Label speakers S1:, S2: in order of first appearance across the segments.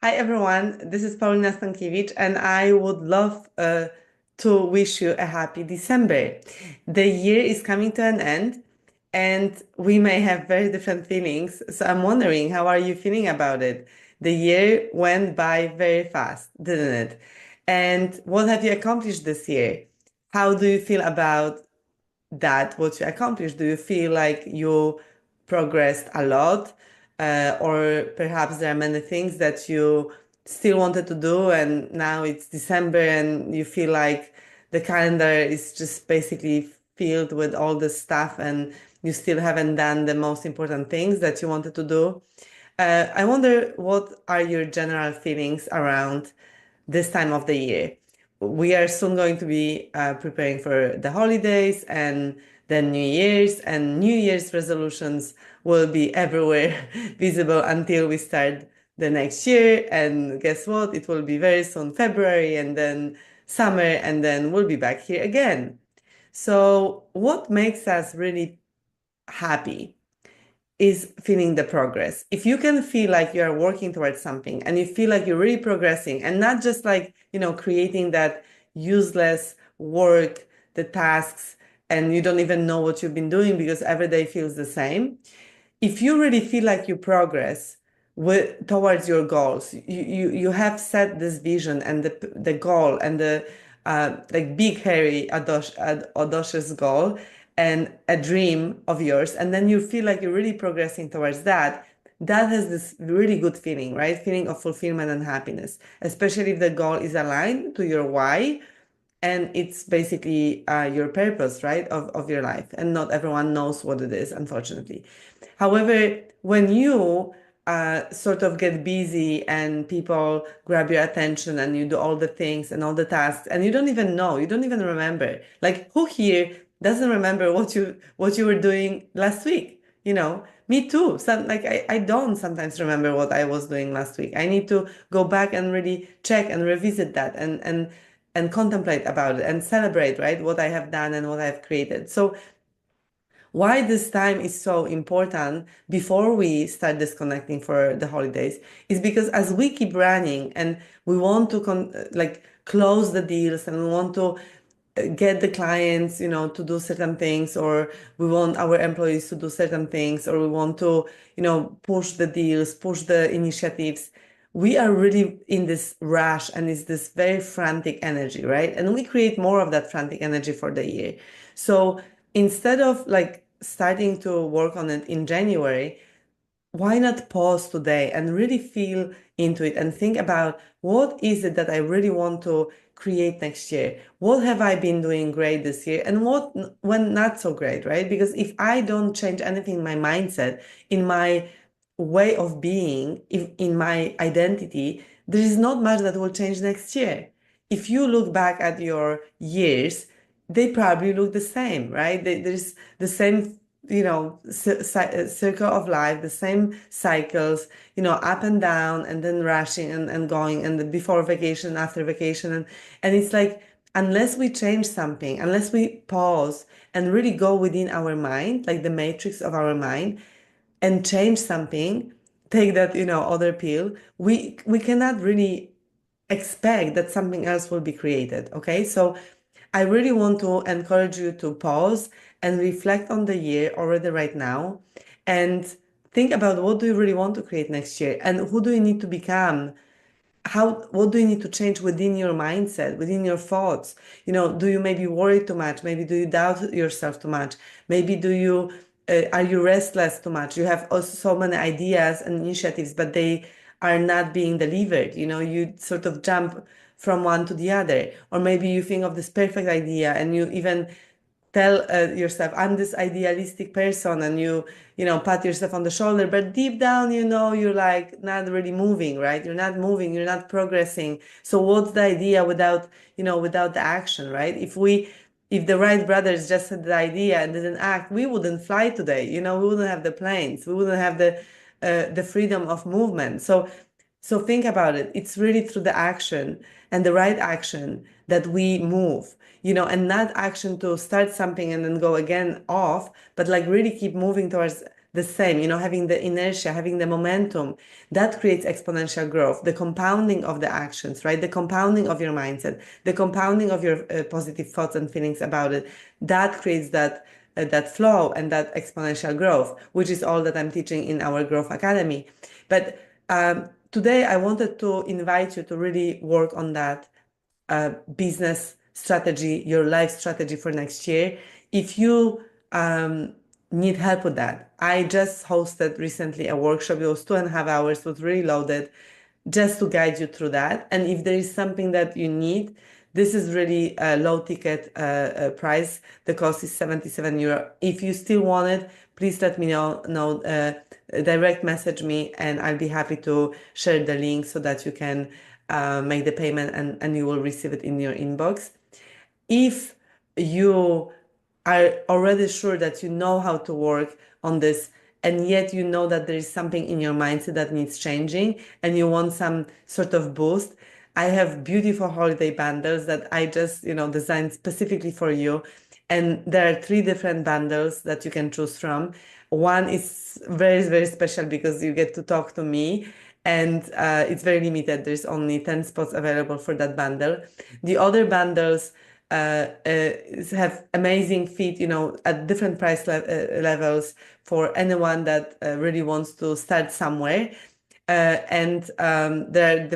S1: Hi everyone, this is Paulina Stankiewicz, and I would love to wish you a happy December. The year is coming to an end, and we may have very different feelings. So I'm wondering, how are you feeling about it? The year went by very fast, didn't it? And what have you accomplished this year? How do you feel about that, what you accomplished? Do you feel like you progressed a lot? Or perhaps there are many things that you still wanted to do, and now it's December and you feel like the calendar is just basically filled with all this stuff and you still haven't done the most important things that you wanted to do. I wonder, what are your general feelings around this time of the year? We are soon going to be preparing for the holidays and then New Year's, and New Year's resolutions will be everywhere visible until we start the next year. And guess what? It will be very soon February and then summer, and then we'll be back here again. So, what makes us really happy is feeling the progress. If you can feel like you are working towards something and you feel like you're really progressing and not just like, creating that useless work, the tasks, and you don't even know what you've been doing because every day feels the same. If you really feel like you progress towards your goals, you have set this vision and the goal and the like big, hairy, audacious goal and a dream of yours, and then you feel like you're really progressing towards that. That has this really good feeling, right? Feeling of fulfillment and happiness, especially if the goal is aligned to your why and it's basically your purpose, right, of your life. And not everyone knows what it is, unfortunately. However, when you sort of get busy and people grab your attention and you do all the things and all the tasks and you don't even know, you don't even remember. Like, who here doesn't remember what you were doing last week? Me too. I don't sometimes remember what I was doing last week. I need to go back and really check and revisit that and contemplate about it and celebrate, right, what I have done and what I've created. So why this time is so important before we start disconnecting for the holidays is because as we keep running and we want to like close the deals and we want to get the clients, to do certain things, or we want our employees to do certain things, or we want to, push the deals, push the initiatives. We are really in this rush and it's this very frantic energy, right? And we create more of that frantic energy for the year. So instead of like starting to work on it in January, why not pause today and really feel into it and think about what is it that I really want to create next year? What have I been doing great this year and what went not so great, right? Because if I don't change anything in my mindset, in my way of being, in my identity, there is not much that will change next year. If you look back at your years, they probably look the same, right? There's the same, circle of life, the same cycles, up and down, and then rushing and going, and before vacation, after vacation, and it's like unless we change something, unless we pause and really go within our mind, like the matrix of our mind, and change something, take that, other pill, we cannot really expect that something else will be created. Okay. So I really want to encourage you to pause and reflect on the year already right now and think about what do you really want to create next year and who do you need to become, what do you need to change within your mindset, within your thoughts. Do you maybe worry too much? Maybe do you doubt yourself too much? Maybe do you are you restless too much? You have also so many ideas and initiatives, but they are not being delivered. You sort of jump from one to the other. Or maybe you think of this perfect idea and you even tell yourself, I'm this idealistic person, and you pat yourself on the shoulder, but deep down, you're like not really moving, right? You're not moving, you're not progressing. So what's the idea without the action, right? If the Wright brothers just had the idea and didn't act, we wouldn't fly today. We wouldn't have the planes, we wouldn't have the freedom of movement. So think about it. It's really through the action and the right action that we move, and not action to start something and then go again off, but like really keep moving towards the same, having the inertia, having the momentum, that creates exponential growth. The compounding of the actions, right? The compounding of your mindset, the compounding of your positive thoughts and feelings about it, that creates that flow and that exponential growth, which is all that I'm teaching in our Growth Academy. But today I wanted to invite you to really work on that business strategy, your life strategy for next year. If you need help with that, I just hosted recently a workshop. It was 2.5 hours, was really loaded, just to guide you through that. And if there is something that you need, this is really a low ticket price. The cost is 77 euro. If you still want it, please let me know. Direct message me, and I'll be happy to share the link so that you can make the payment and you will receive it in your inbox. If you are already sure that you know how to work on this, and yet you know that there is something in your mindset that needs changing and you want some sort of boost, I have beautiful holiday bundles that I just, designed specifically for you. And there are 3 different bundles that you can choose from. One is very, very special because you get to talk to me, and it's very limited. There's only 10 spots available for that bundle. The other bundles have amazing fit, at different price levels for anyone that really wants to start somewhere. And there are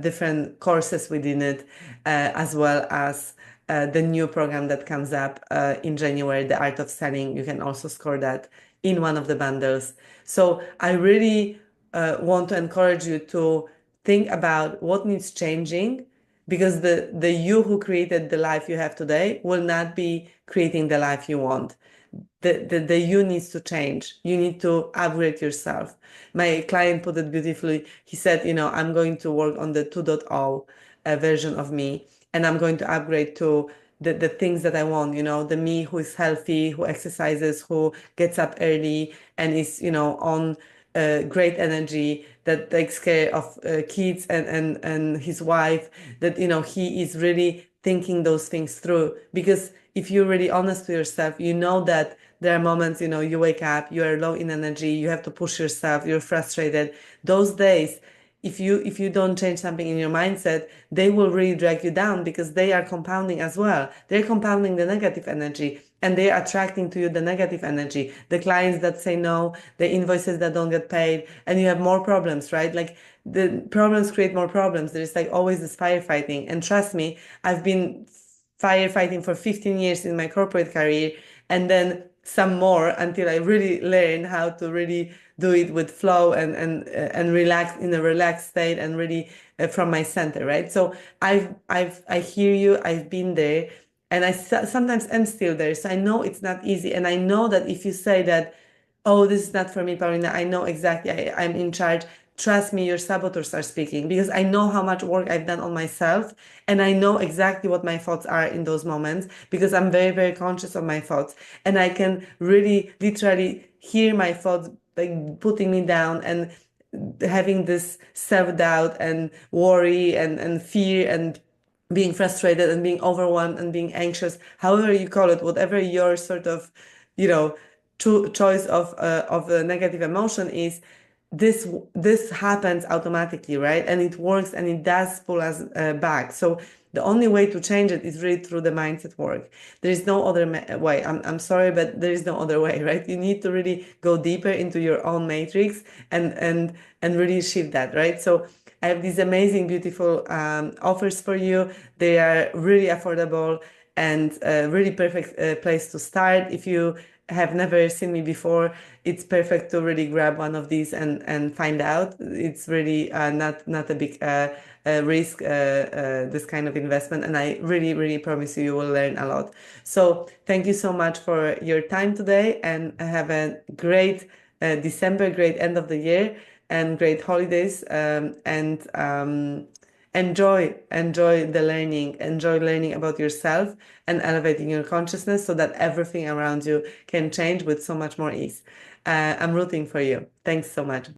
S1: different courses within it, as well as the new program that comes up in January, The Art of Selling. You can also score that in one of the bundles. So I really want to encourage you to think about what needs changing, because the you who created the life you have today will not be creating the life you want. The you needs to change. You need to upgrade yourself. My client put it beautifully. He said, I'm going to work on the 2.0 version of me, and I'm going to upgrade to the things that I want, the me who is healthy, who exercises, who gets up early and is, on great energy, that takes care of kids and his wife, that, he is really thinking those things through. Because if you're really honest to yourself, you know that there are moments, you wake up, you are low in energy, you have to push yourself, you're frustrated. Those days, if you don't change something in your mindset, they will really drag you down, because they are compounding as well. They're compounding the negative energy, and they're attracting to you the negative energy, the clients that say no, the invoices that don't get paid, and you have more problems, right? Like, the problems create more problems. There's like always this firefighting. And trust me, I've been firefighting for 15 years in my corporate career, and then some more, until I really learn how to really do it with flow and relax, in a relaxed state, and really from my center, right? So I hear you. I've been there, and I sometimes am still there. So I know it's not easy, and I know that if you say that, oh, this is not for me, Paulina, I know exactly. I'm in charge. Trust me, your saboteurs are speaking, because I know how much work I've done on myself, and I know exactly what my thoughts are in those moments, because I'm very, very conscious of my thoughts, and I can really literally hear my thoughts like putting me down, and having this self-doubt and worry and fear and being frustrated and being overwhelmed and being anxious, however you call it, whatever your sort of, choice of a negative emotion is, this happens automatically, right? And it works, and it does pull us back. So the only way to change it is really through the mindset work. There is no other way. I'm sorry, but there is no other way, right? You need to really go deeper into your own matrix and really shift that, right? So I have these amazing, beautiful offers for you. They are really affordable and a really perfect place to start. If you have never seen me before, it's perfect to really grab one of these and find out. It's really not a big risk, this kind of investment, and I really, really promise you will learn a lot. So thank you so much for your time today, and have a great December, great end of the year, and great holidays, and enjoy the learning, enjoy learning about yourself and elevating your consciousness, so that everything around you can change with so much more ease. I'm rooting for you. Thanks so much.